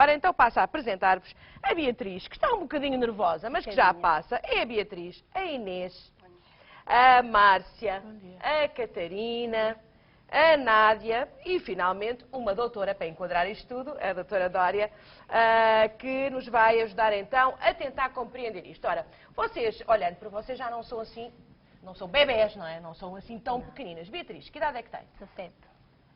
Agora então passo a apresentar-vos a Beatriz, que está um bocadinho nervosa, mas que já passa. É a Beatriz, a Inês, a Márcia, a Catarina, a Nádia e, finalmente, uma doutora, para enquadrar isto tudo, a doutora Dória, que nos vai ajudar então a tentar compreender isto. Ora, vocês, olhando para vocês, já não são assim, não são bebés, não é? Não são assim tão pequeninas. Beatriz, que idade é que tem? 17.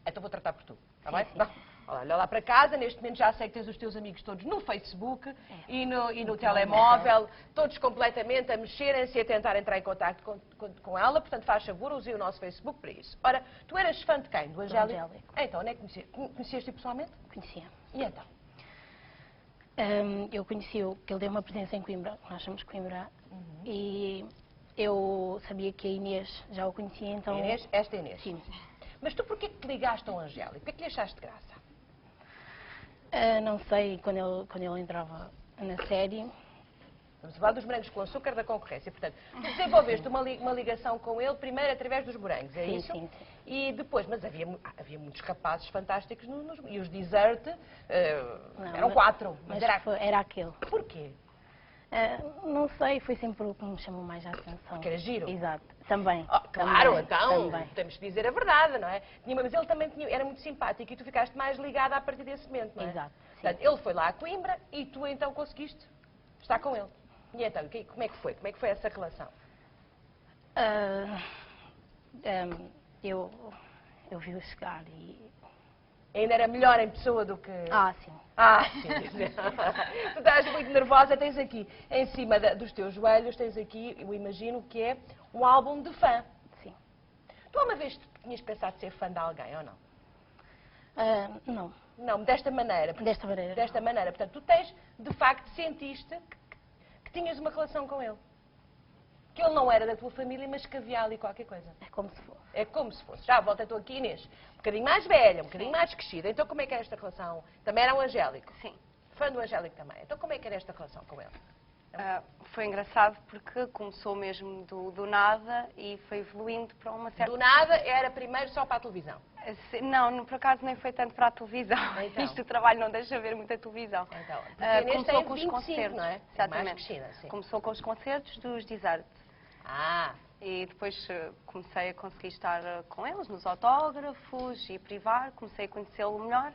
Então vou tratar por tu, está bem? Sim. Olha lá para casa, neste momento já sei que tens os teus amigos todos no Facebook e no telemóvel, todos completamente a mexerem-se e a tentar entrar em contato com ela, portanto faz favor, use o nosso Facebook para isso. Ora, tu eras fã de quem? Do Angélico? Angélico. Então, onde é que conheceste pessoalmente? Conhecia. E então? Eu conheci-o, que ele deu uma presença em Coimbra, nós somos de Coimbra, e eu sabia que a Inês já o conhecia, então... Inês? Esta Inês? Sim. Mas tu porquê que te ligaste ao Angélico? O que é que lhe achaste de graça? Não sei, quando ele entrava na série... Vamos falar dos morangos com açúcar da concorrência. Portanto, tu desenvolveste uma ligação com ele, primeiro através dos morangos, é isso? Sim. E depois, mas havia muitos rapazes fantásticos e os dessert eram 4. Mas era aquele. Porquê? Não sei, foi sempre o que me chamou mais a atenção. Porque era giro? Exato, também. Claro, também, então, também. temos que dizer a verdade, não é? Mas ele também era muito simpático e tu ficaste mais ligada a partir desse momento, não é? Exato, sim. Portanto, ele foi lá a Coimbra e tu então conseguiste estar com ele. E então, como é que foi? Como é que foi essa relação? Eu vi-o chegar e... Ainda era melhor em pessoa do que... Sim. Sim. Tu estás muito nervosa, tens aqui, em cima dos teus joelhos, tens aqui, eu imagino que é um álbum de fã. Sim. Tu uma vez tinhas pensado ser fã de alguém, ou não? Não. Não, desta maneira. Desta maneira. Desta maneira. Portanto, tu tens, de facto, sentiste que tinhas uma relação com ele. Que ele não era da tua família, mas que havia ali qualquer coisa. É como se fosse. É como se fosse. Já à volta estou aqui, Inês. Um bocadinho mais velha, um bocadinho mais crescida. Então como é que era esta relação? Também era um Angélico? Sim. Fã do Angélico também. Então como é que era esta relação com ele? Foi engraçado porque começou mesmo do nada e foi evoluindo para uma certa... Do nada era primeiro só para a televisão? Não, por acaso nem foi tanto para a televisão. Então. Isto o trabalho não deixa ver muita televisão. Então, porque a Inês começou tem com os 25, concertos, não é? Exatamente. Mais crescida, sim. Começou com os concertos dos Desert. Ah, E depois comecei a conseguir estar com eles nos autógrafos e privar, comecei a conhecê-lo melhor.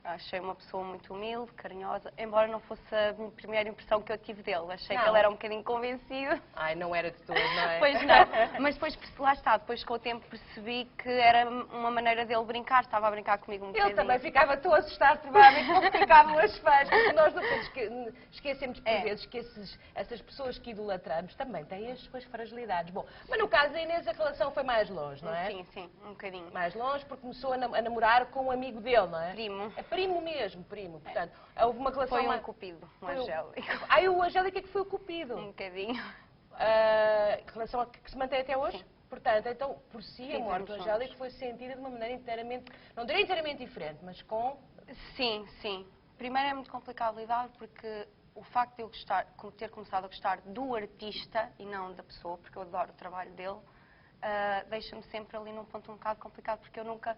Achei uma pessoa muito humilde, carinhosa, embora não fosse a primeira impressão que eu tive dele. Achei que ele era um bocadinho convencido. ai, não era de todo, não é? Pois não, mas depois, lá está, depois com o tempo percebi que era uma maneira dele brincar, estava a brincar comigo um bocadinho. Ele também ficava tão assustado, provavelmente, como ficavam as fãs. Porque nós não esquecemos por vezes que essas pessoas que idolatramos também têm as suas fragilidades. Bom, mas no caso da Inês a relação foi mais longe, não é? Sim, um bocadinho. Mais longe porque começou a namorar com um amigo dele, não é? Primo. É primo mesmo, primo. Portanto, houve uma relação... Foi um cupido, um Angélico. Ai, o Angélico é que foi o cupido. Um bocadinho. Relação que se mantém até hoje? Sim. Portanto, então, por si, a morte do Fizemos Angélico foi sentida de uma maneira inteiramente, não diria inteiramente diferente, mas com... Sim. Primeiro é muito complicado lidar porque o facto de eu ter começado a gostar do artista e não da pessoa, porque eu adoro o trabalho dele, deixa-me sempre ali num ponto um bocado complicado, porque eu nunca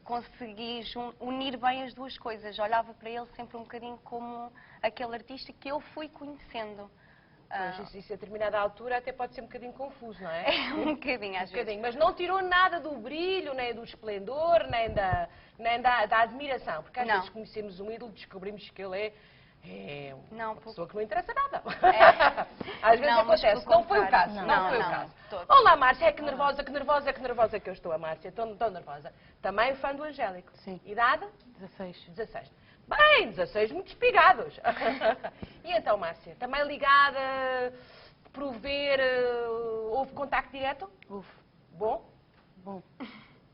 consegui unir bem as duas coisas. Olhava para ele sempre um bocadinho como aquele artista que eu fui conhecendo. Pois, isso a determinada altura até pode ser um bocadinho confuso, não é? É um bocadinho, às vezes. Mas não tirou nada do brilho, nem do esplendor, nem da admiração. Porque às vezes conhecemos um ídolo, descobrimos que ele é uma pessoa que não interessa nada. Às vezes acontece. Não foi o caso. Não foi o caso. Olá, Márcia. Que nervosa que eu estou, a Márcia. Tão nervosa. Também fã do Angélico. Sim. Idade? 16. 16. Bem, 16 muito espigados. E então, Márcia, também ligada, prover, houve contacto direto? Houve. Bom? Bom.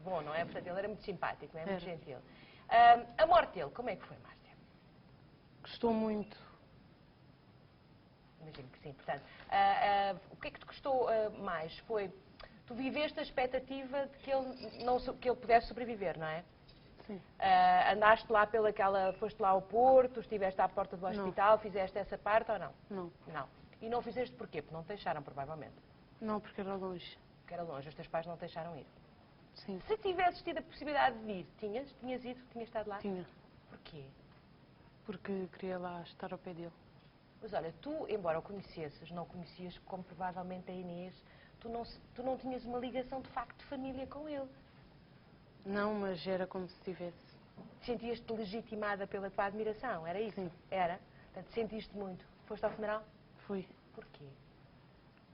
Bom, não é? Portanto, ele era muito simpático, não é? Muito gentil. A morte dele, como é que foi, Márcia? Gostou muito. Imagino que sim. Portanto, o que é que te custou mais? Foi, tu viveste a expectativa de que ele pudesse sobreviver, não é? Sim. Andaste lá foste lá ao Porto, estiveste à porta do hospital, fizeste essa parte ou não? Não. Não. E não fizeste porquê? Porque não te deixaram, provavelmente. Não, porque era longe. Porque era longe, os teus pais não te deixaram ir. Sim. Se tivesses tido a possibilidade de ir, tinhas ido? Tinhas estado lá? Tinha. Porquê? Porque queria lá estar ao pé dele. Mas olha, tu, embora o conhecesses, não conhecias como provavelmente a Inês, tu não tinhas uma ligação de facto de família com ele. Não, mas era como se tivesse. Sentias-te legitimada pela tua admiração, era isso? Sim. Era? Portanto, sentiste muito. Foste ao funeral? Fui. Porquê?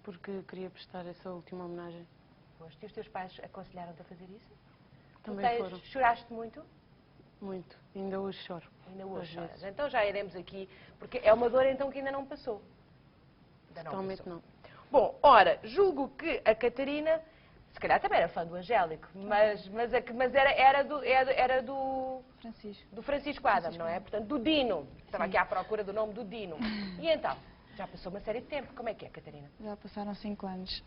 Porque queria prestar essa última homenagem. Foste. E os teus pais aconselharam-te a fazer isso? Também foram. Choraste muito? Muito. Ainda hoje choro. Ainda hoje Às choras. vezes. Então já iremos aqui, porque é uma dor então que ainda não passou. Ainda não Totalmente passou. não. Bom, ora, julgo que a Catarina, se calhar também era fã do Angélico, mas era do Francisco Adam, não é? Portanto, do Dino. Estava aqui à procura do nome do Dino. E então, já passou uma série de tempo. Como é que é, Catarina? Já passaram 5 anos.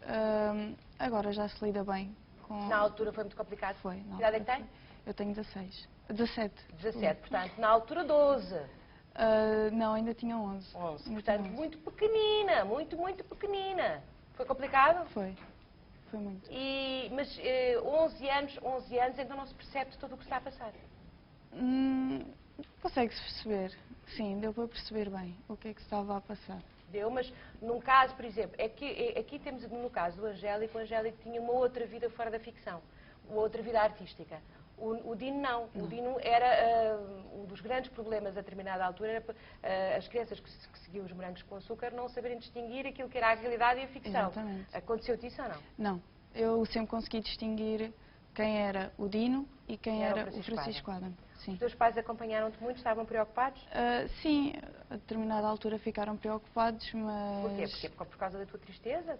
Agora já se lida bem com... Na altura foi muito complicado? Foi. Que idade é que tem? Eu tenho 16. 17. 17, portanto, na altura 12. Não, ainda tinha 11. 11. Ainda Portanto, tinha 11. muito pequenina, muito pequenina. Foi complicado? Foi. Foi muito. Mas 11 anos, então não se percebe de tudo o que está a passar. Consegue-se perceber. Sim, deu para perceber bem o que é que estava a passar. Deu, mas num caso, por exemplo, aqui temos no caso do Angélico, o Angélico tinha uma outra vida fora da ficção, uma outra vida artística. O Dino não. O Dino era um dos grandes problemas a determinada altura, era as crianças que seguiam os morangos com açúcar não saberem distinguir aquilo que era a realidade e a ficção. Exatamente. Aconteceu-te isso ou não? Não. Eu sempre consegui distinguir quem era o Dino e quem era o Francisco Adam. Sim. Os teus pais acompanharam-te muito? Estavam preocupados? Sim, a determinada altura ficaram preocupados, mas... Porquê? Porque por causa da tua tristeza?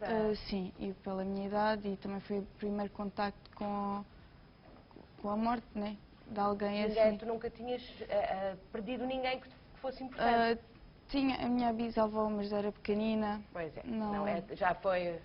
Sim, e pela minha idade, e também foi o primeiro contacto com a morte, né? De alguém assim. Tu nunca tinhas perdido ninguém que fosse importante? Tinha a minha bisavó, mas era pequenina. Pois é, Não. já foi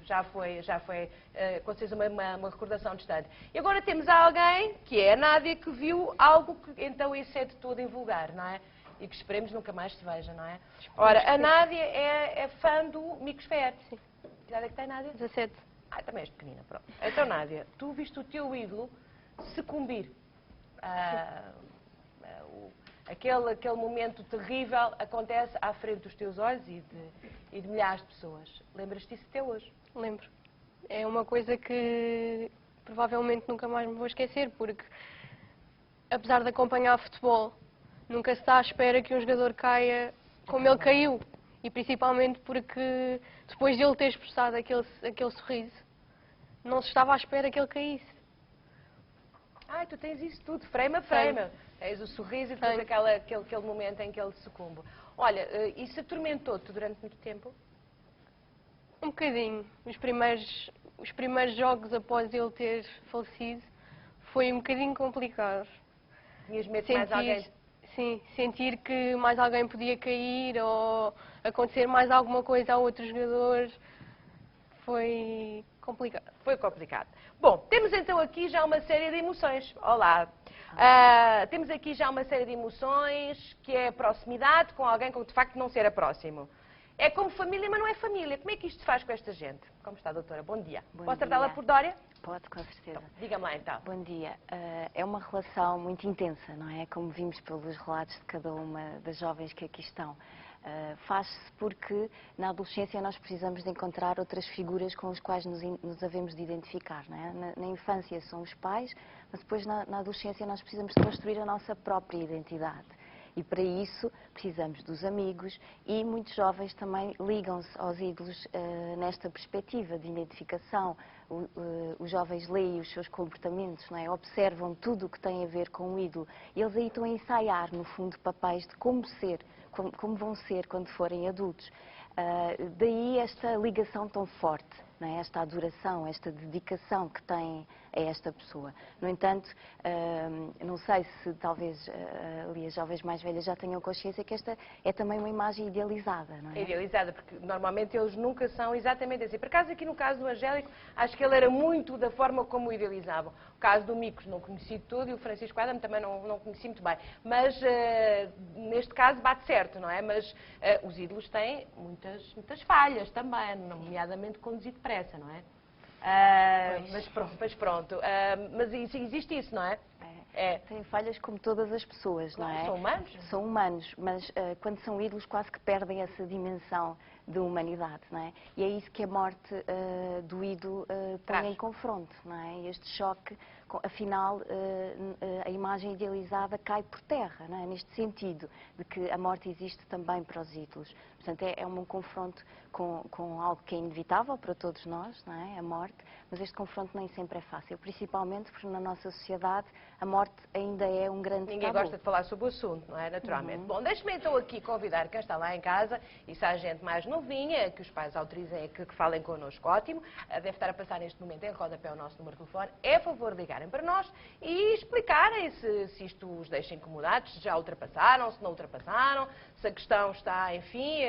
com certeza uma recordação distante. E agora temos alguém, que é a Nádia, que viu algo que então isso é de todo invulgar, não é? E que esperemos nunca mais se veja, não é? Ora, a Nádia é fã do Micosfera. Sim. Que idade é que tem, Nádia? 17. Também és pequenina, pronto. Então, Nádia, tu viste o teu ídolo sucumbir. Aquele momento terrível acontece à frente dos teus olhos e de milhares de pessoas. Lembras-te disso até hoje? Lembro. É uma coisa que provavelmente nunca mais me vou esquecer, porque apesar de acompanhar futebol, nunca se está à espera que um jogador caia como ele caiu. E principalmente porque depois de ele ter expressado aquele sorriso, não se estava à espera que ele caísse. Tu tens isso tudo, frame a frame. Tens o sorriso e depois aquele momento em que ele sucumbe. Olha, isso atormentou-te durante muito tempo? Um bocadinho. Os primeiros jogos após ele ter falecido foi um bocadinho complicado. Tinhas medo de mais alguém? Sim, sentir que mais alguém podia cair ou acontecer mais alguma coisa a outros jogadores foi complicado. Foi complicado. Bom, temos então aqui já uma série de emoções. Olá. Temos aqui já uma série de emoções que é a proximidade com alguém que de facto não será próximo. É como família, mas não é família. Como é que isto se faz com esta gente? Como está, doutora? Bom dia. Posso tratá-la por Dória? Pode, com certeza. Então, diga-me lá então. Bom dia. É uma relação muito intensa, não é? Como vimos pelos relatos de cada uma das jovens que aqui estão. Faz-se porque na adolescência nós precisamos de encontrar outras figuras com as quais nos havemos de identificar, não é? Na infância são os pais, mas depois na adolescência nós precisamos de construir a nossa própria identidade. E para isso precisamos dos amigos e muitos jovens também ligam-se aos ídolos nesta perspectiva de identificação. Os jovens leem os seus comportamentos, não é? Observam tudo o que tem a ver com o ídolo. E eles aí estão a ensaiar, no fundo, papéis de como ser, como vão ser quando forem adultos. Daí esta ligação tão forte, não é? Esta adoração, esta dedicação que têm a esta pessoa. No entanto, não sei se talvez ali as jovens mais velhas já tenham consciência que esta é também uma imagem idealizada, não é? É idealizada, porque normalmente eles nunca são exatamente assim. Por acaso, aqui no caso do Angélico, acho que ele era muito da forma como o idealizavam. O caso do Micos não conheci tudo e o Francisco Adam também não conheci muito bem. Mas, neste caso, bate certo, não é? Mas os ídolos têm muitas falhas também, nomeadamente conduzir depressa, não é? Mas pronto. Mas existe isso, não é? É. Têm falhas como todas as pessoas, não é? São humanos. São humanos, mas quando são ídolos quase que perdem essa dimensão de humanidade, não é? E é isso que a morte do ídolo põe em confronto, não é? Este choque, afinal, a imagem idealizada cai por terra, não é? Neste sentido, de que a morte existe também para os ídolos. Portanto, é um confronto com algo que é inevitável para todos nós, não é? A morte, mas este confronto nem sempre é fácil, principalmente porque na nossa sociedade a morte ainda é um grande Ninguém tabu. gosta de falar sobre o assunto, não é? Naturalmente. Bom, deixe-me então aqui convidar quem está lá em casa, e se há gente mais novinha, que os pais autorizem que falem connosco, ótimo. Deve estar a passar neste momento em rodapé o nosso número de telefone. É favor ligarem para nós e explicarem se isto os deixa incomodados, se já ultrapassaram, se não ultrapassaram, se a questão está, enfim,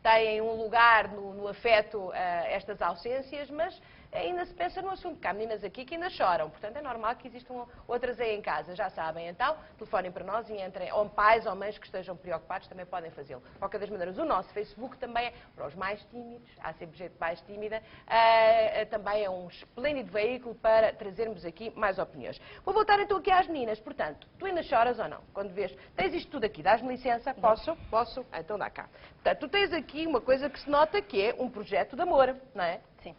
têm um lugar no afeto estas ausências, mas ainda se pensa no assunto, porque há meninas aqui que ainda choram, portanto é normal que existam outras aí em casa, já sabem. Então, telefonem para nós e entrem, ou pais ou mães que estejam preocupados também podem fazê-lo. De qualquer das maneiras, o nosso Facebook também é para os mais tímidos, há sempre gente mais tímida, também é um esplêndido veículo para trazermos aqui mais opiniões. Vou voltar então aqui às meninas, portanto, tu ainda choras ou não? Quando vês, tens isto tudo aqui, dás-me licença? Posso? Posso? Então dá cá. Portanto, tu tens aqui uma coisa que se nota que é um projeto de amor, não é? Sim.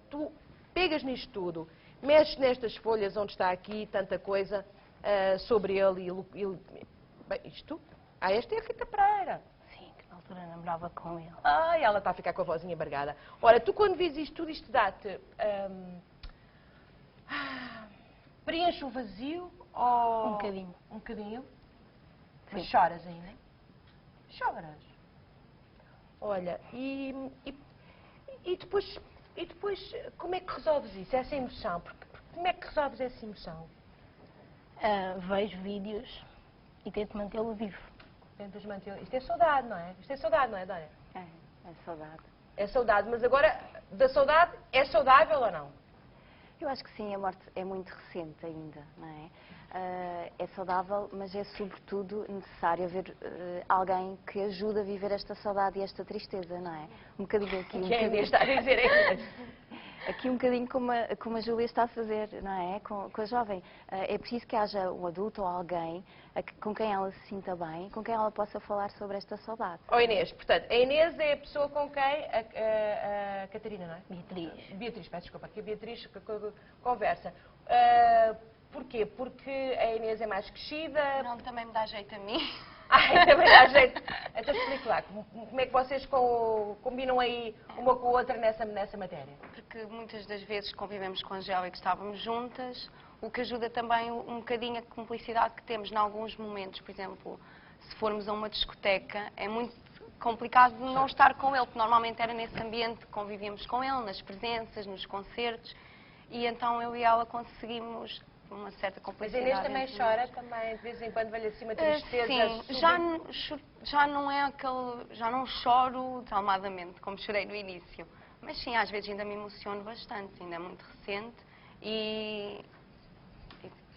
Tu pegas nisto tudo, mexes nestas folhas onde está aqui tanta coisa sobre ele bem, isto? Esta é a Rita Pereira. Sim, que na altura namorava com ele. Ai, ela está a ficar com a vozinha embargada. Ora, tu quando vês isto tudo, isto dá-te... preenche o vazio ou... Um bocadinho. Um bocadinho? Sim. Mas choras ainda? Choras. Olha, e depois... E depois, como é que resolves isso, essa emoção? Porque como é que resolves essa emoção? Vejo vídeos e tento mantê-lo vivo. Tentas manter... Isto é saudade, não é? Isto é saudade, não é, Dória? É saudade. É saudade, mas agora, da saudade, é saudável ou não? Eu acho que sim, a morte é muito recente ainda, não é? É saudável, mas é sobretudo necessário haver alguém que ajude a viver esta saudade e esta tristeza, não é? Um bocadinho aqui, Quem está a dizer é aqui um bocadinho como a Júlia está a fazer, não é? Com a jovem. É preciso que haja um adulto ou alguém com quem ela se sinta bem, com quem ela possa falar sobre esta saudade. Ó Inês, portanto, a Inês é a pessoa com quem a Catarina, não é? Beatriz, peço desculpa, que a Beatriz conversa. Porquê? Porque a Inês é mais crescida? Não, também me dá jeito a mim. Também dá jeito. Então explique lá, como é que vocês combinam aí uma com a outra nessa matéria? Porque muitas das vezes convivemos com a Angélica e estávamos juntas, o que ajuda também um bocadinho a cumplicidade que temos em alguns momentos. Por exemplo, se formos a uma discoteca, é muito complicado não estar com ele, porque normalmente era nesse ambiente que convivíamos com ele, nas presenças, nos concertos, e então eu e ela conseguimos uma certa Mas a complicidade. Inês também chora, também de vez em quando vai-lhe assim uma tristeza. Sim, já não é aquele, já não choro desalmadamente, como chorei no início. Mas sim, às vezes ainda me emociono bastante, ainda é muito recente e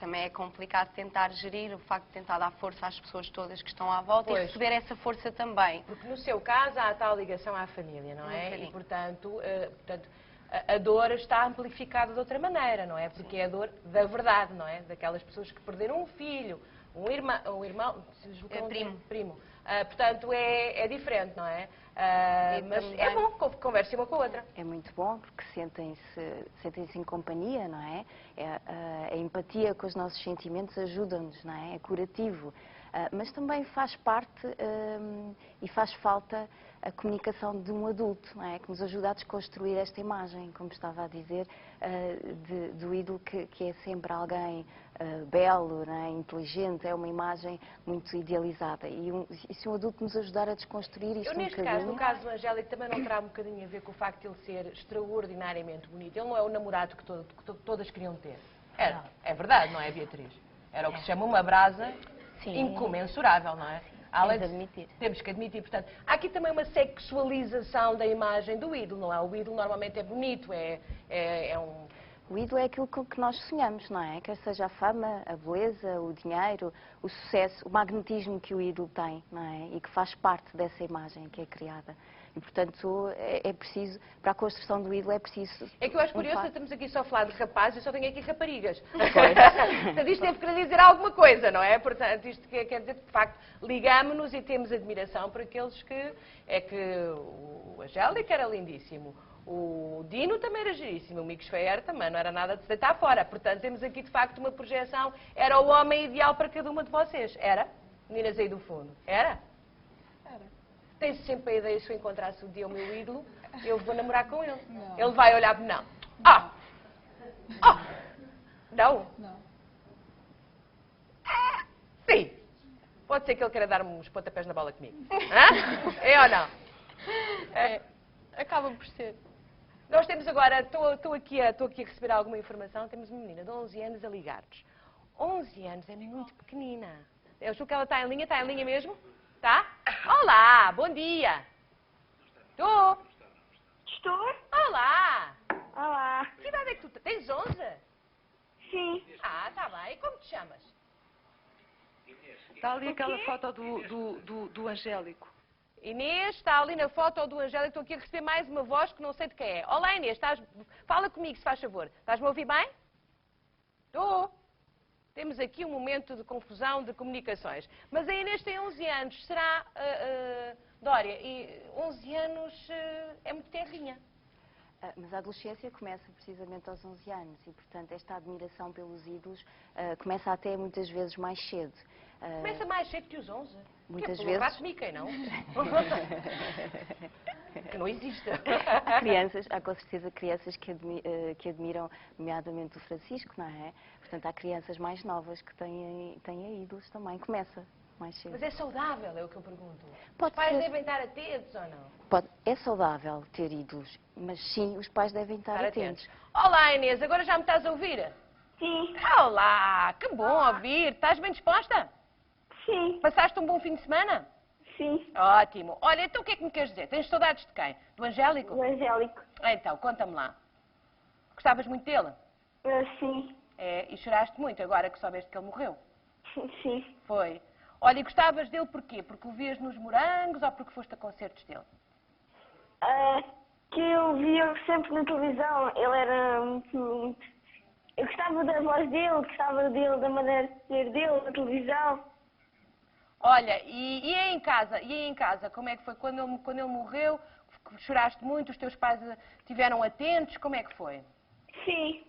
também é complicado tentar gerir o facto de tentar dar força às pessoas todas que estão à volta e receber essa força também. Porque no seu caso há a tal ligação à família, não é? E portanto, a dor está amplificada de outra maneira, não é? Porque é a dor da verdade, não é? Daquelas pessoas que perderam um filho, um irmão, primo. Portanto, é diferente, não é? Mas é bom que conversem uma com a outra. É muito bom porque sentem-se em companhia, não é? A empatia com os nossos sentimentos ajuda-nos, não é? É curativo. Mas também faz parte e faz falta a comunicação de um adulto, não é? Que nos ajuda a desconstruir esta imagem, como estava a dizer, do ídolo que é sempre alguém belo, não é? Inteligente, é uma imagem muito idealizada. E se um adulto nos ajudar a desconstruir isto neste caso, no caso do Angélico, também não terá um bocadinho a ver com o facto de ele ser extraordinariamente bonito. Ele não é o namorado que todas queriam ter. É verdade, não é, Beatriz? Era o que se chama uma brasa incomensurável, não é? Temos que admitir, portanto, há aqui também uma sexualização da imagem do ídolo, não é? O ídolo normalmente é bonito, O ídolo é aquilo com que nós sonhamos, não é? Quer seja a fama, a beleza, o dinheiro, o sucesso, o magnetismo que o ídolo tem, não é? E que faz parte dessa imagem que é criada. E, portanto, é preciso, para a construção do ídolo é preciso... É que eu acho curioso, estamos aqui só a falar de rapazes, eu só tenho aqui raparigas. Pois. Portanto, isto deve querer dizer alguma coisa, não é? Portanto, isto quer dizer que, de facto, ligamos-nos e temos admiração por aqueles que... É que o Angélico era lindíssimo. O Dino também era giríssimo, o Micos Feyer também, não era nada de se deitar fora. Portanto, temos aqui, de facto, uma projeção. Era o homem ideal para cada uma de vocês. Era? Meninas aí do fundo. Era? Tens sempre a ideia, se eu encontrasse um dia o meu ídolo, eu vou namorar com ele. Não. Ele vai olhar para mim, não. Ah! Ah! Não? Não. Sim. Pode ser que ele queira dar-me uns pontapés na bola comigo. Hã? É ou não? Acaba por ser. Nós temos agora, estou aqui a receber alguma informação, temos uma menina de 11 anos a ligar-nos. 11 anos é muito pequenina. Eu acho que ela está em linha mesmo? Tá? Olá, bom dia. Estou. Estou? Olá. Olá. Que idade é que tu tens? 11? Sim. Ah, tá bem. E como te chamas? Está ali aquela foto do Angélico. Inês, está ali na foto do Angélico. Estou aqui a receber mais uma voz que não sei de quem é. Olá, Inês. Fala comigo, se faz favor. Estás-me a ouvir bem? Estou. Temos aqui um momento de confusão de comunicações. Mas a Inês tem 11 anos. Será, Dória, e 11 anos é muito terrinha. Mas a adolescência começa precisamente aos 11 anos e, portanto, esta admiração pelos ídolos começa até muitas vezes mais cedo. Começa mais cedo que os 11? Muitas que é vezes. Rato Mickey, não? Que não existe. Há com certeza crianças que admiram, nomeadamente o Francisco, não é? Portanto, há crianças mais novas que têm ídolos também. Começa mais cedo. Mas é saudável, é o que eu pergunto. Pode Os pais ser. devem estar atentos ou não? É saudável ter ídolos, mas sim, os pais devem estar atentos. Olá, Inês, agora já me estás a ouvir? Sim. Olá, que bom ouvir. Estás bem disposta? Sim. Passaste um bom fim de semana? Sim. Ótimo. Olha, então o que é que me queres dizer? Tens saudades de quem? Do Angélico? O Angélico. Então, conta-me lá. Gostavas muito dele? Sim. É, e choraste muito agora que soubeste que ele morreu? Sim. Foi. Olha, e gostavas dele porquê? Porque o vias nos Morangos ou porque foste a concertos dele? Que eu via sempre na televisão. Ele era muito... Eu gostava da voz dele, gostava dele, da maneira de ser dele na televisão. Olha, e aí em casa, como é que foi? Quando ele morreu, choraste muito, os teus pais estiveram atentos, como é que foi? Sim.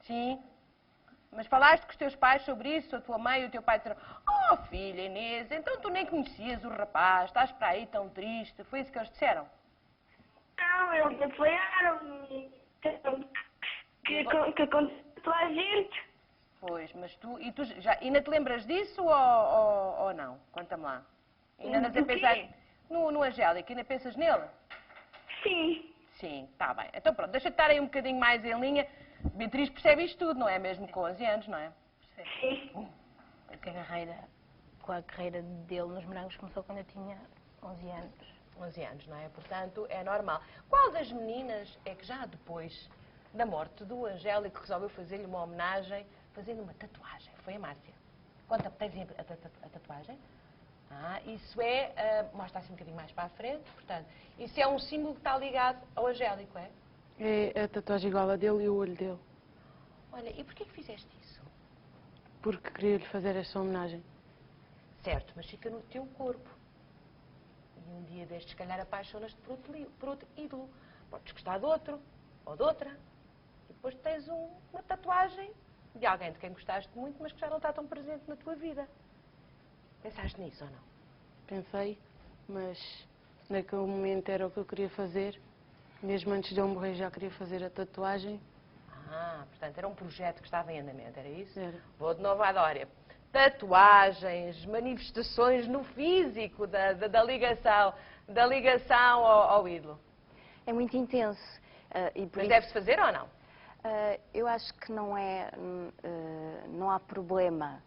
Sim? Mas falaste com os teus pais sobre isso, a tua mãe e o teu pai disseram: oh filha Inês, então tu nem conhecias o rapaz, estás para aí tão triste, foi isso que eles disseram? Não, eles apoiaram-me. Que aconteceu a gente. Pois, mas tu já ainda te lembras disso ou não? Conta-me lá. Ainda andas a Do quê? pensar no Angélico, ainda pensas nele? Sim. Sim, está bem. Então pronto, deixa-te estar aí um bocadinho mais em linha. Beatriz percebe isto tudo, não é? Mesmo com 11 anos, não é? Sim. Porque a carreira dele nos Morangos começou quando eu tinha 11 anos. 11 anos, não é? Portanto, é normal. Qual das meninas é que já depois da morte do Angélico resolveu fazer-lhe uma homenagem fazendo uma tatuagem? Foi a Márcia. Conta, tens a tatuagem? Isso mostra assim um bocadinho mais para a frente, portanto, isso é um símbolo que está ligado ao Angélico, é? É a tatuagem igual a dele e o olho dele. Olha, e porquê que fizeste isso? Porque queria-lhe fazer esta homenagem. Certo, mas fica no teu corpo. E um dia destes, se calhar, apaixonas-te por outro ídolo. Podes gostar de outro, ou de outra. E depois tens uma tatuagem de alguém de quem gostaste muito, mas que já não está tão presente na tua vida. Pensaste nisso ou não? Pensei, mas naquele momento era o que eu queria fazer. Mesmo antes de eu morrer já queria fazer a tatuagem. Portanto, era um projeto que estava em andamento, era isso? Era. Vou de novo à Dória. Tatuagens, manifestações no físico da ligação ao ídolo. É muito intenso. Mas deve-se fazer ou não? Eu acho que não há problema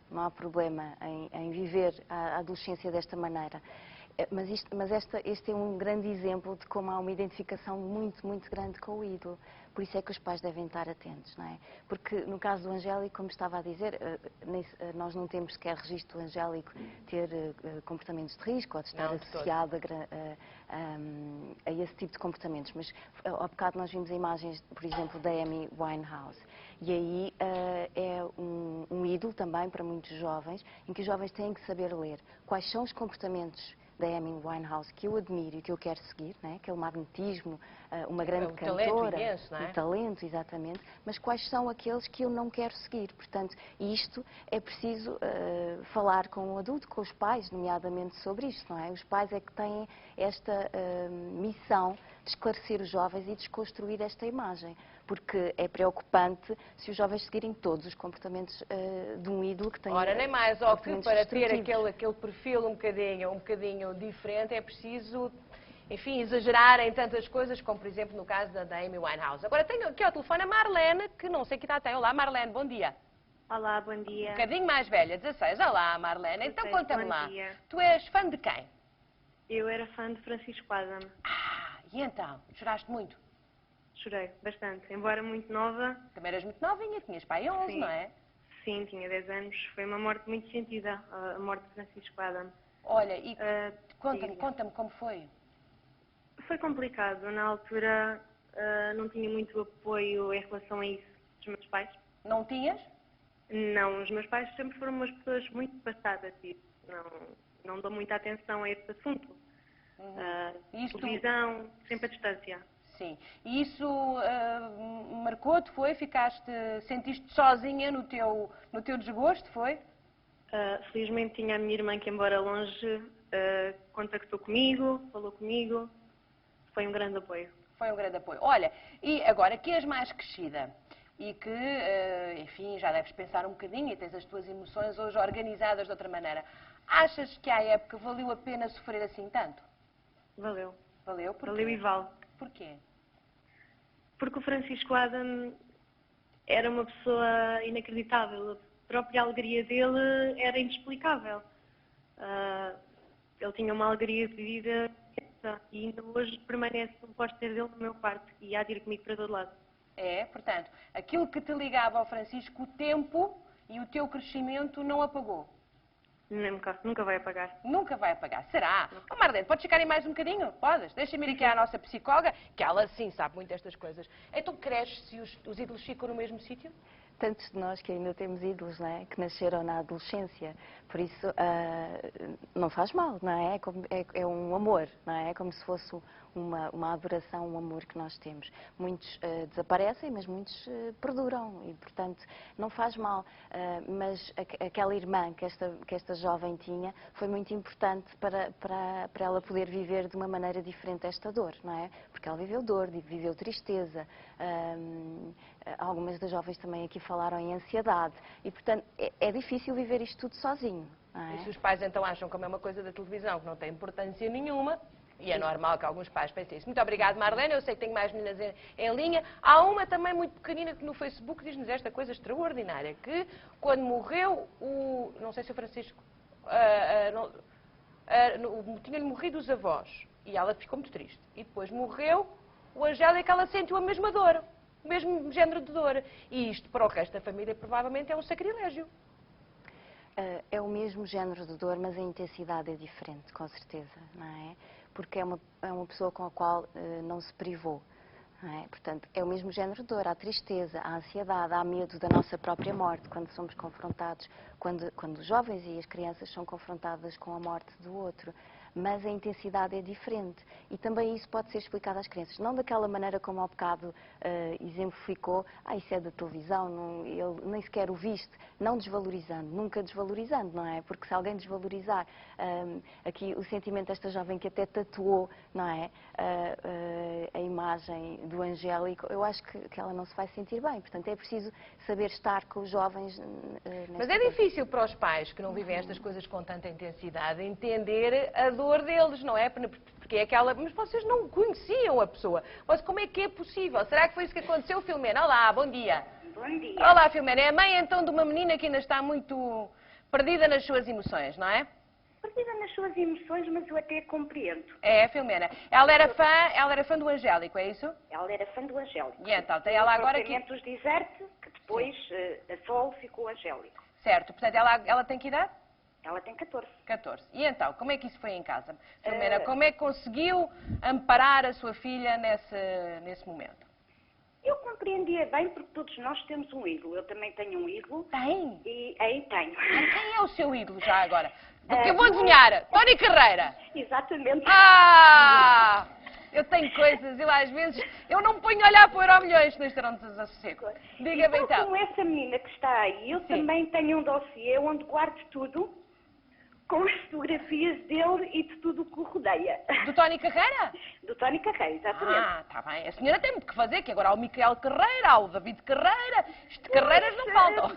em viver a adolescência desta maneira. Este é um grande exemplo de como há uma identificação muito, muito grande com o ídolo. Por isso é que os pais devem estar atentos, não é? Porque no caso do Angélico, como estava a dizer, nós não temos sequer registro do Angélico ter comportamentos de risco ou de estar associado a esse tipo de comportamentos. Mas ao bocado nós vimos imagens, por exemplo, da Amy Winehouse. E aí é um ídolo também para muitos jovens, em que os jovens têm que saber ler quais são os comportamentos da Amy Winehouse que eu admiro e que eu quero seguir, né? Aquele magnetismo, uma grande cantora, talento imenso, não é? o talento, exatamente, mas quais são aqueles que eu não quero seguir. Portanto, isto é preciso falar com o adulto, com os pais, nomeadamente sobre isto, não é? Os pais é que têm esta missão de esclarecer os jovens e desconstruir esta imagem, porque é preocupante se os jovens seguirem todos os comportamentos de um ídolo que tem. Ora, nem mais, ó, que para ter aquele perfil um bocadinho diferente é preciso, enfim, exagerar em tantas coisas, como por exemplo no caso da Amy Winehouse. Agora tenho aqui ao telefone a Marlene, que não sei que idade tem. Olá, Marlene, bom dia. Olá, bom dia. Um bocadinho mais velha, 16. Olá, Marlene. Então conta-me lá, tu és fã de quem? Eu era fã de Francisco Adam. E então, choraste muito? Chorei bastante, embora muito nova. Também eras muito novinha, tinhas pai 11, Sim. não é? Sim, tinha 10 anos. Foi uma morte muito sentida, a morte de Francisco Adam. Olha, e conta-me como foi. Foi complicado. Na altura não tinha muito apoio em relação a isso dos meus pais. Não tinhas? Não, os meus pais sempre foram umas pessoas muito passadas e não dão muita atenção a este assunto. Televisão, sempre a distância. Sim. E isso marcou-te, foi? Sentiste sozinha no teu desgosto, foi? Felizmente tinha a minha irmã que, embora longe, contactou comigo, falou comigo. Foi um grande apoio. Foi um grande apoio. Olha, e agora que és mais crescida e que, enfim, já deves pensar um bocadinho e tens as tuas emoções hoje organizadas de outra maneira, achas que à época valeu a pena sofrer assim tanto? Valeu. Valeu? Porquê? Valeu e vale. Porquê? Porque o Francisco Adam era uma pessoa inacreditável. A própria alegria dele era inexplicável. Ele tinha uma alegria de vida e ainda hoje permanece um póster dele no meu quarto e há de ir comigo para todo lado. É, portanto, aquilo que te ligava ao Francisco, o tempo e o teu crescimento não apagou. Nunca vai apagar. Nunca vai apagar. Será? Oh, Marlene, podes ficar aí mais um bocadinho? Podes? Deixa-me ir aqui à nossa psicóloga, que ela sim sabe muito destas coisas. Então cresces se os ídolos ficam no mesmo sítio? Tantos de nós que ainda temos ídolos, não é? Que nasceram na adolescência. Por isso, não faz mal, não é? É um amor, não é? É como se fosse uma adoração, um amor que nós temos. Muitos desaparecem, mas muitos perduram e, portanto, não faz mal. Mas aquela irmã que esta jovem tinha foi muito importante para ela poder viver de uma maneira diferente esta dor, não é? Porque ela viveu dor, viveu tristeza. Algumas das jovens também aqui falaram em ansiedade e, portanto, é difícil viver isto tudo sozinho. Não é? E se os pais então acham como é uma coisa da televisão que não tem importância nenhuma, e é normal que alguns pais pensem isso. Muito obrigada, Marlene. Eu sei que tenho mais meninas em linha. Há uma também muito pequenina que no Facebook diz-nos esta coisa extraordinária, que quando morreu não sei se o Francisco, tinha-lhe morrido os avós, e ela ficou muito triste. E depois morreu o Angélico, ela sentiu a mesma dor, o mesmo género de dor. E isto, para o resto da família, provavelmente é um sacrilégio. É o mesmo género de dor, mas a intensidade é diferente, com certeza, não é? Porque é uma pessoa com a qual não se privou, não é? Portanto, é o mesmo género de dor, há tristeza, há ansiedade, há medo da nossa própria morte, quando somos confrontados, quando os jovens e as crianças são confrontadas com a morte do outro. Mas a intensidade é diferente e também isso pode ser explicado às crianças, não daquela maneira como ao bocado exemplificou, isso é da televisão, ele nem sequer o viste, não desvalorizando, nunca desvalorizando, não é? Porque se alguém desvalorizar aqui o sentimento desta jovem que até tatuou, não é? A imagem do Angélico, eu acho que ela não se vai sentir bem, portanto é preciso saber estar com os jovens. Mas é difícil para os pais que não vivem estas coisas com tanta intensidade entender a dor deles, não é? Porque é aquela... Mas vocês não conheciam a pessoa. Mas como é que é possível? Será que foi isso que aconteceu, Filomena? Olá, bom dia. Bom dia. Olá, Filomena. É a mãe, então, de uma menina que ainda está muito perdida nas suas emoções, não é? Perdida nas suas emoções, mas eu até compreendo. É, Filomena. Ela era fã do Angélico, é isso? Ela era fã do Angélico. E então, tem ela agora que... os Deserte, que depois a Sol ficou Angélico. Certo, portanto, ela tem que idade? Ela tem 14. 14. E então, como é que isso foi em casa? Filomena, como é que conseguiu amparar a sua filha nesse momento? Eu compreendia bem, porque todos nós temos um ídolo. Eu também tenho um ídolo. Tem? E aí tenho. Quem é o seu ídolo já agora? Do que eu vou adivinhar? Tony Carreira. Exatamente. Ah! Eu tenho coisas, eu às vezes, eu não me ponho a olhar para o Euromilhões nos Estrondos a Sossego. Diga-me então. Como essa menina que está aí, eu também tenho um dossiê onde guardo tudo, com as fotografias dele e de tudo o que o rodeia. Do Tony Carreira? Do Tony Carreira, exatamente. Ah, está bem. A senhora tem muito que fazer, que agora há o Miquel Carreira, há o David Carreira. Isto de Carreiras não faltam.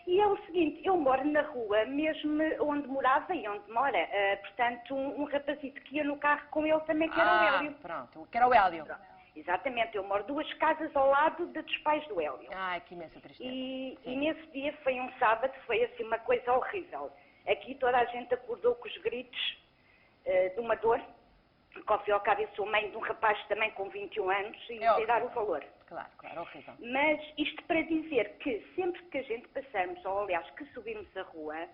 E é o seguinte, eu moro na rua, mesmo onde morava e onde mora. Portanto, um rapazito que ia no carro com ele também, que era o Hélio. Pronto, que era o Hélio. Exatamente, eu moro 2 casas ao lado dos pais do Hélio. Ai, que imensa tristeza. E nesse dia foi um sábado, foi assim uma coisa horrível. Aqui toda a gente acordou com os gritos de uma dor, porque ao fim e ao cabo eu sou mãe de um rapaz também com 21 anos e sei dar o valor. Claro, horrível. Mas isto para dizer que sempre que a gente passamos, ou aliás que subimos a rua,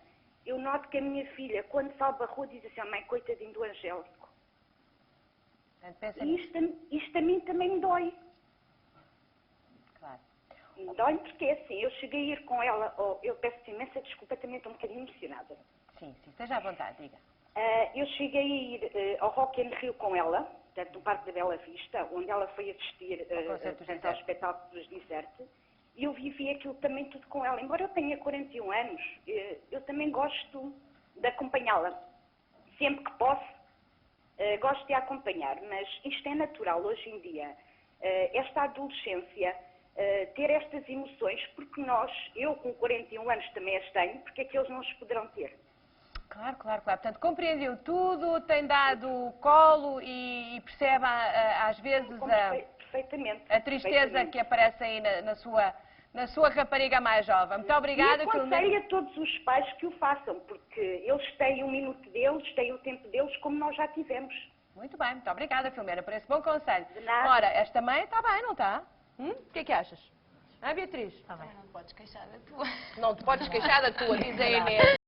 eu noto que a minha filha, quando salva a rua, diz assim, mãe, coitadinho do Angélico. E isto a mim também me dói. Claro. Me dói porque é assim, eu cheguei a ir com ela, eu peço imensa desculpa, também estou um bocadinho emocionada. Sim, esteja à vontade, diga. Eu cheguei a ir ao Rock in Rio com ela, portanto, no Parque da Bela Vista, onde ela foi assistir ao espetáculo dos Deserte, e eu vivi aquilo também tudo com ela. Embora eu tenha 41 anos, eu também gosto de acompanhá-la. Sempre que posso, gosto de a acompanhar, mas isto é natural hoje em dia. Esta adolescência, ter estas emoções, porque eu com 41 anos também as tenho, porque é que eles não os poderão ter? Claro. Portanto, compreendeu tudo, tem dado colo e percebe às vezes a tristeza que aparece aí na sua rapariga mais jovem. Muito obrigada. E aconselho a todos os pais que o façam, porque eles têm o minuto deles, têm o tempo deles, como nós já tivemos. Muito bem, muito obrigada, Filomena, por esse bom conselho. De nada. Ora, esta mãe está bem, não está? O que achas? Beatriz? Está bem. Não te podes queixar da tua. Não te podes queixar da tua, diz a Inês.